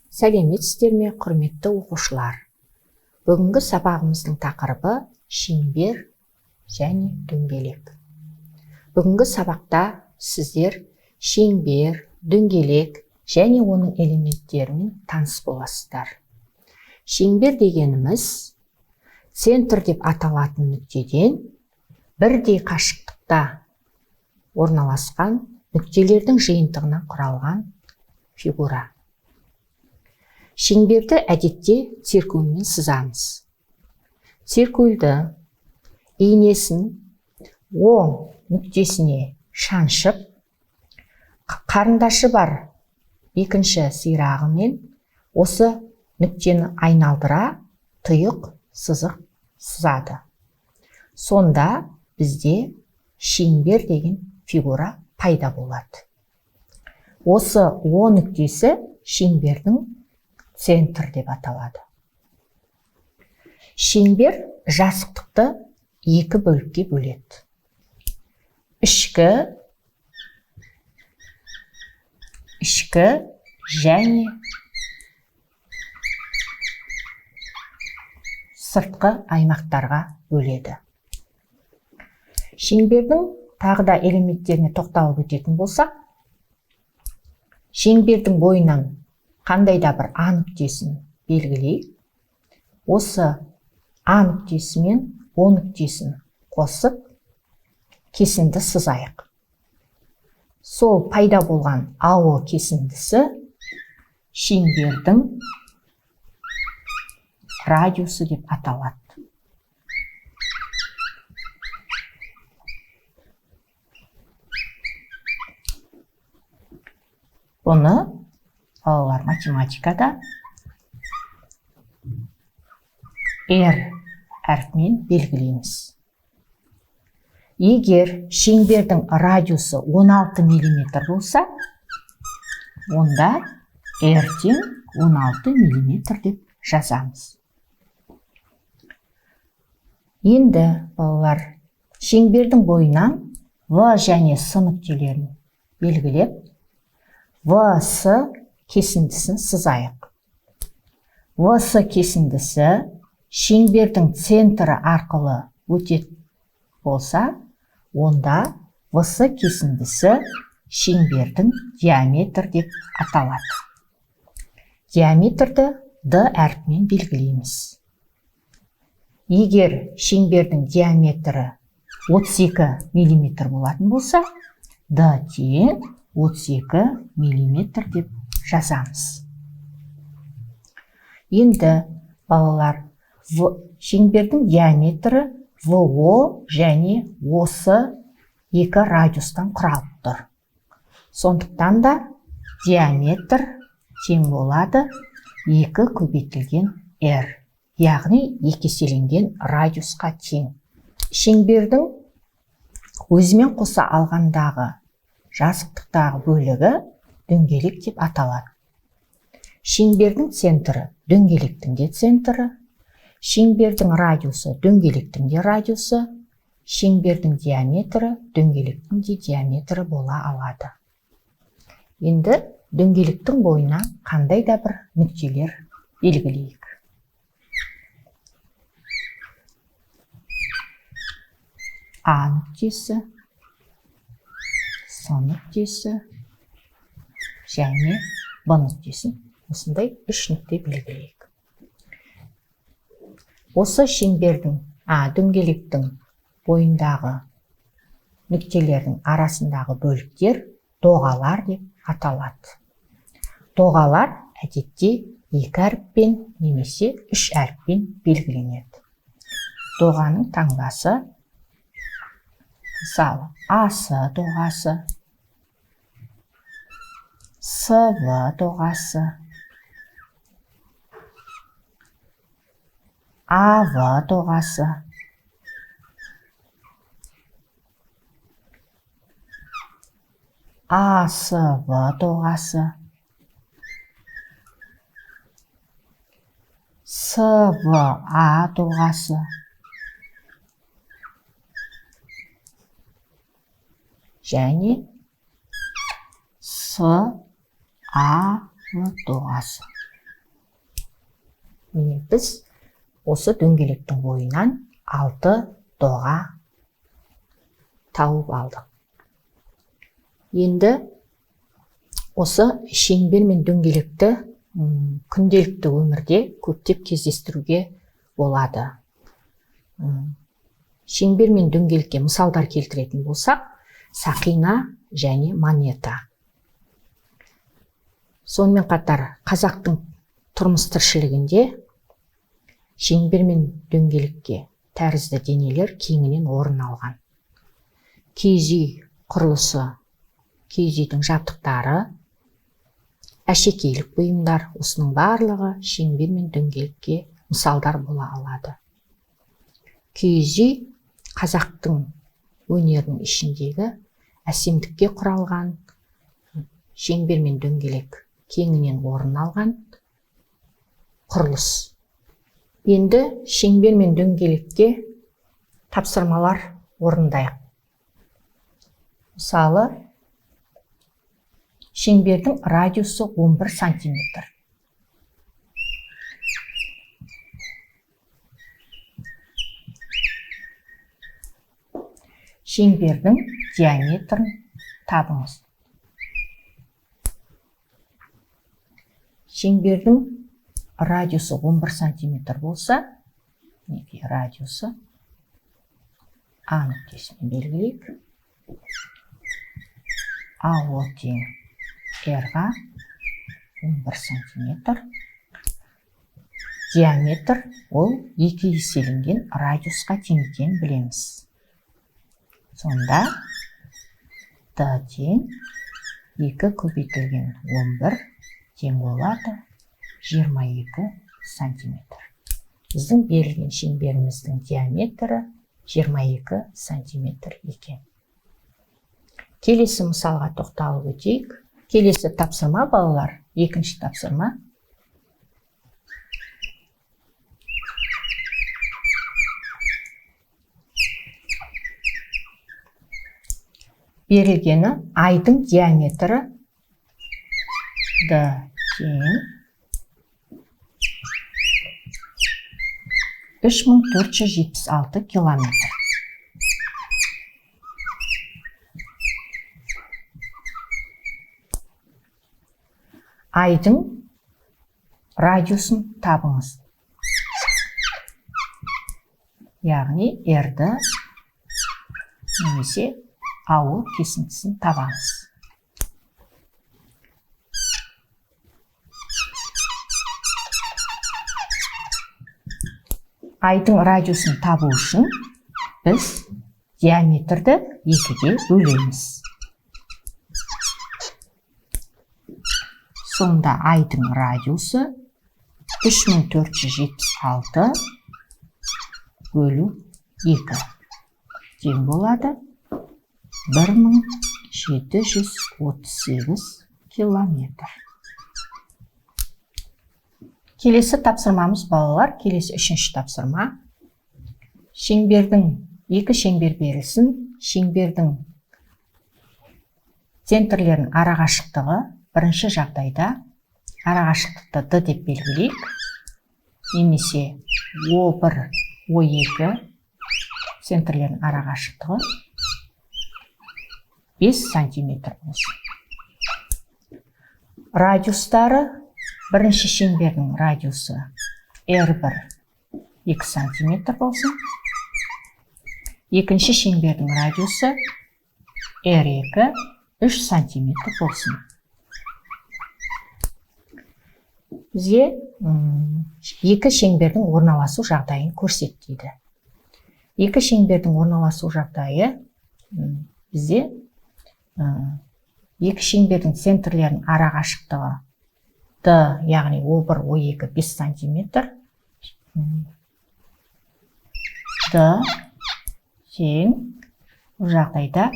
Сәлеметсіздер ме, құрметті оқушылар? Бүгінгі сабағымыздың тақырыбы шеңбер және дөңгелек. Бүгінгі сабақта сіздер шеңбер, дөңгелек және оның элементтерімен таныс боласыздар. Шеңбер дегеніміз центр деп аталатын нүктеден бірдей қашықтықта орналасқан нүктелердің жиынтығынан құралған фигура. Шеңберді әдетте циркульмен сызамыз. Циркульді иінесін оң нүктесіне шаншып, қарындашы бар екінші сирағымен осы нүктені айналдыра тұйық сызық сызады. Сонда бізде шеңбер деген фигура пайда болады. Осы О нүктесі шеңбердің центр деп аталады. Шеңбер жазықтықты екі бөлікке бөледі. Ішкі және сыртқы аймақтарға бөледі. Шеңбердің тағы да элементтеріне тоқталып өтетін болсақ, шеңбердің бойынан қандай да бір А нүктесін белгілейік. Осы А нүктесі мен О нүктесін қосып, кесінді сызайық. Сол пайда болған АО кесіндісі шеңбердің радиусы деп аталады. Бұны балалар математикада R әрпімен белгілейміз. Егер шеңбердің радиусы 16 мм болса, онда R тең 16 мм деп жазамыз. Енді балалар шеңбердің бойынан В және С нүктелерін белгілеп, ВС кесіндісін сызайық. ВС кесіндісі шеңбердің центрі арқылы өтетін болса, онда ВС кесіндісі шеңбердің диаметр деп аталады. Диаметрді D әрпімен белгілейміз. Егер шеңбердің диаметрі 32 мм болатын болса, D тең 32 мм деп жазамыз. Енді балалар шеңбердің диаметрі ВО және осы екі радиустан құралып тұр. Сондықтан да диаметр тең болады 2 көбейтілген R, яғни 2 еселенген радиусқа тең. Шеңбердің өзімен қоса алғандағы жазықтықтағы бөлігі дөңгелек деп аталады. Шеңбердің центрі дөңгелектің де центрі, шеңбердің радиусы дөңгелектің де радиусы, шеңбердің диаметрі дөңгелектің де диаметрі бола алады. Енді дөңгелектің бойына қандай да бір нүктелер белгілейік. А нүктесі, С нүктесі және Б нүктесін осындай үш нүкте белгілейік. Осы шеңбердің, дөңгелектің бойындағы нүктелердің арасындағы бөліктер доғалар деп аталады. Доғалар әдетте 2 әріппен немесе 3 әріппен белгіленеді. Доғаның таңбасы, мысалы, АС доғасы, СВ доғасы, АВ доғасы, АСВ доғасы, СВА доғасы және С А доғасы. Міне біз осы дөңгелектің бойынан 6 доға тауып алдық. Енді осы шеңбер мен дөңгелекті күнделікті өмірде көптеп кездестіруге болады. Шеңбер мен дөңгелекке мысалдар келтіретін болсақ, сақина және монета. Сонымен қатар қазақтың тұрмыс тіршілігінде шеңбер мен дөңгелекке тәрізді денелер кеңінен орын алған. Киіз үй құрылысы, киіз үйдің жабдықтары, әшекейлік бұйымдар, осының барлығы шеңбер мен дөңгелекке мысалдар бола алады. Киіз үй қазақтың өнерінің ішіндегі әсемдікке құралған, шеңбер мен дөңгелек кеңінен орын алған құрылыс. Енді шеңбер мен дөңгелекке тапсырмалар орындайық. Мысалы, шеңбердің радиусы 11 сантиметр. Шеңбердің диаметрін табыңыз. Шеңбердің радиусы 11 сантиметр болса, радиусы А нүктесімен белгілейік. АО тең R-ға 11 сантиметр. Диаметр ол 2 еселенген радиусқа тең екенін білеміз. Сонда Д тең 2 көбейтілген 11 тең болады 22 сантиметр. Біздің берілген шеңберіміздің диаметрі 22 сантиметр екен. Келесі мысалға тоқталып өтейік. Келесі тапсырма, балалар, екінші тапсырма. Берілгені айдың диаметрі Д тең 3476 километр. Айдың радиусын табыңыз. Яғни R-ді немесе АО кесіндісін табамыз. Айдың радиусын табу үшін біз диаметрді 2-ге бөлеміз. Сонда айдың радиусы 3476 бөлу 2 тең болады 1738 километр. Келесі тапсырмамыз, балалар, келесі үшінші тапсырма. Екі шеңбер берілсін. Шеңбердің центрлерінің арақашықтығы бірінші жағдайда арақашықтықты Д деп белгілейік. Немесе О1, О2 центрлерінің арақашықтығы 5 сантиметр болсын. Радиустары бірінші шеңбердің радиусы R1 2 сантиметр болсын. Екінші шеңбердің радиусы R2 3 сантиметр болсын. Бізге екі шеңбердің орналасу жағдайын көрсетеді. Екі шеңбердің орналасу жағдайы бізде екі шеңбердің центрлерінің арақашықтығы Д, яғни О1, О2 5 сантиметр. Д тең жағдайда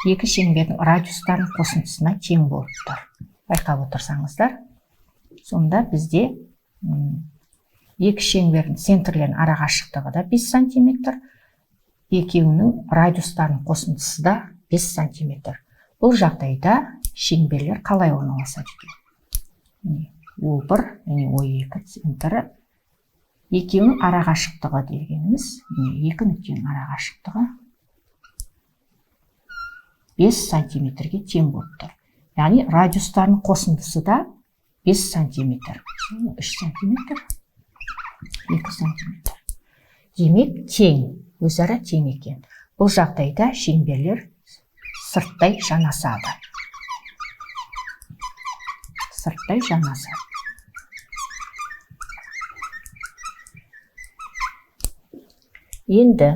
екі шеңбердің радиустарының қосындысына тең болып тұр. Байқап отырсаңыздар. Сонда бізде екі шеңбердің центрлерінің арақашықтығы да 5 сантиметр. Екеуінің радиустарының қосындысы да 5 сантиметр. Бұл жағдайда шеңберлер қалай орналасады екен? O1 және O2 центрі. Екеуінің арақашықтығы дегеніміз, екі нүктенің арақашықтығы 5 сантиметрге тең болып тұр. Яғни радиустардың қосындысы да 5 сантиметр, 3 сантиметр, 2 сантиметр. Демек, тең, өзара тең екен. Бұл жағдайда шеңберлер сырттай жанасады. Сырттай жанасады. Енді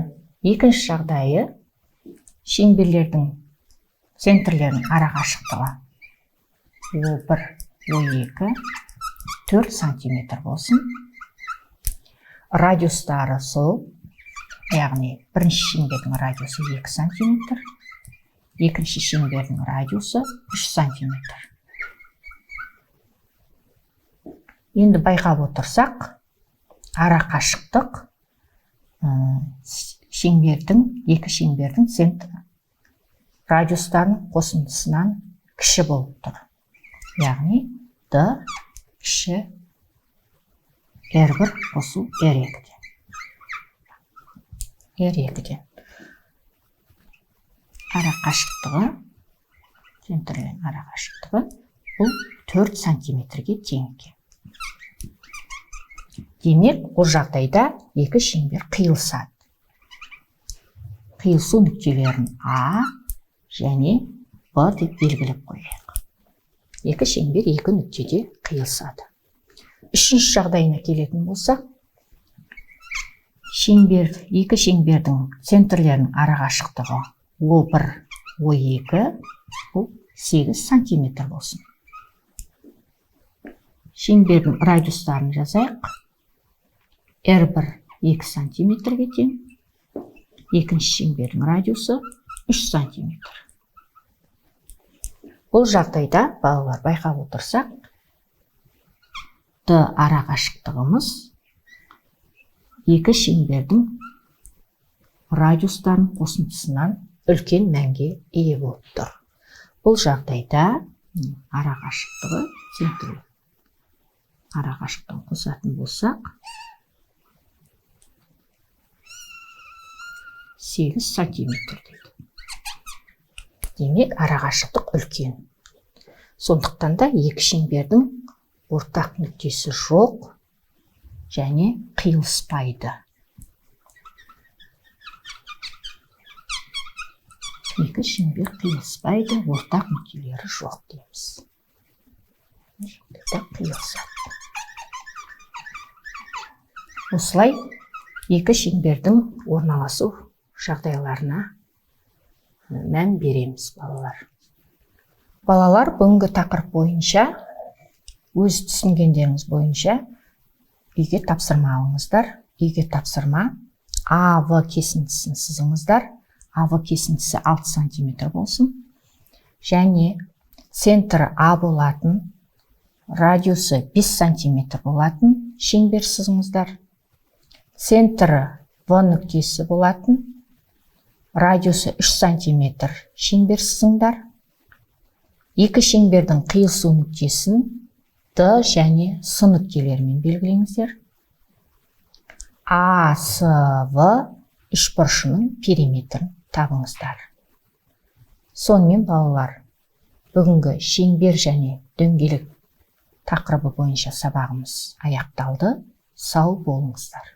екінші жағдайы шеңберлердің центрлерінің арақашықтығы O1, O2 4 сантиметр болсын. Радиустары сол, яғни бірінші шеңбердің радиусы 2 сантиметр, екінші шеңбердің радиусы 3 сантиметр. Енді байқап отырсақ, арақашықтық екі шеңбердің радиустарын қосындысынан кіші болып тұр. Яғни D кіші R1 қосу R2-ден. R2-ден. Арақашықтығы, центрлердің арақашықтығы бұл 4 сантиметрге тең екен. Демек, бұл жағдайда екі шеңбер қиылысады. Қиылысу нүктелерін А және Б деп белгілеп қояйық. Екі шеңбер екі нүктеде қиылысады. Үшінші жағдайына келетін болсақ, екі шеңбердің центрлерінің арақашықтығы O1, O2 бұл 8 сантиметр болсын. Шеңбердің радиустарын жазайық. R1 2 сантиметрге тең, екінші шеңбердің радиусы 3 сантиметр. Бұл жағдайда, балалар, байқап отырсақ, D арақашықтығымыз екі шеңбердің радиустарын қосындысынан үлкен мәнге ие болып тұр. Бұл жағдайда арақашықтығы центрлер арақашықтығын қосатын болсақ, 8 сантиметр дейді. Демек, арақашықтық үлкен. Сондықтан да екі шеңбердің ортақ нүктесі жоқ және қиылыспайды. Екі шеңбер қиылыспайды, ортақ нүктелері жоқ дейміз. Қиылысады. Осылай екі шеңбердің орналасу жағдайларына мән береміз, балалар. Балалар, бүгінгі тақырып бойынша, өз түсінгендеріңіз бойынша үйге тапсырма алыңыздар. Үйге тапсырма АВ кесіндісін сызыңыздар. АВ кесіндісі 6 сантиметр болсын. Және центрі А болатын, радиусы 5 сантиметр болатын шеңбер сызыңыздар. Центрі В нүктесі болатын, радиусы 3 сантиметр шеңбер сызыңдар. Екі шеңбердің қиылысу нүктесін D және С нүктелерімен белгілеңіздер. АСВ үшбұрышының периметрін табыңыздар. Сонымен, балалар, бүгінгі шеңбер және дөңгелек тақырыбы бойынша сабағымыз аяқталды. Сау болыңыздар.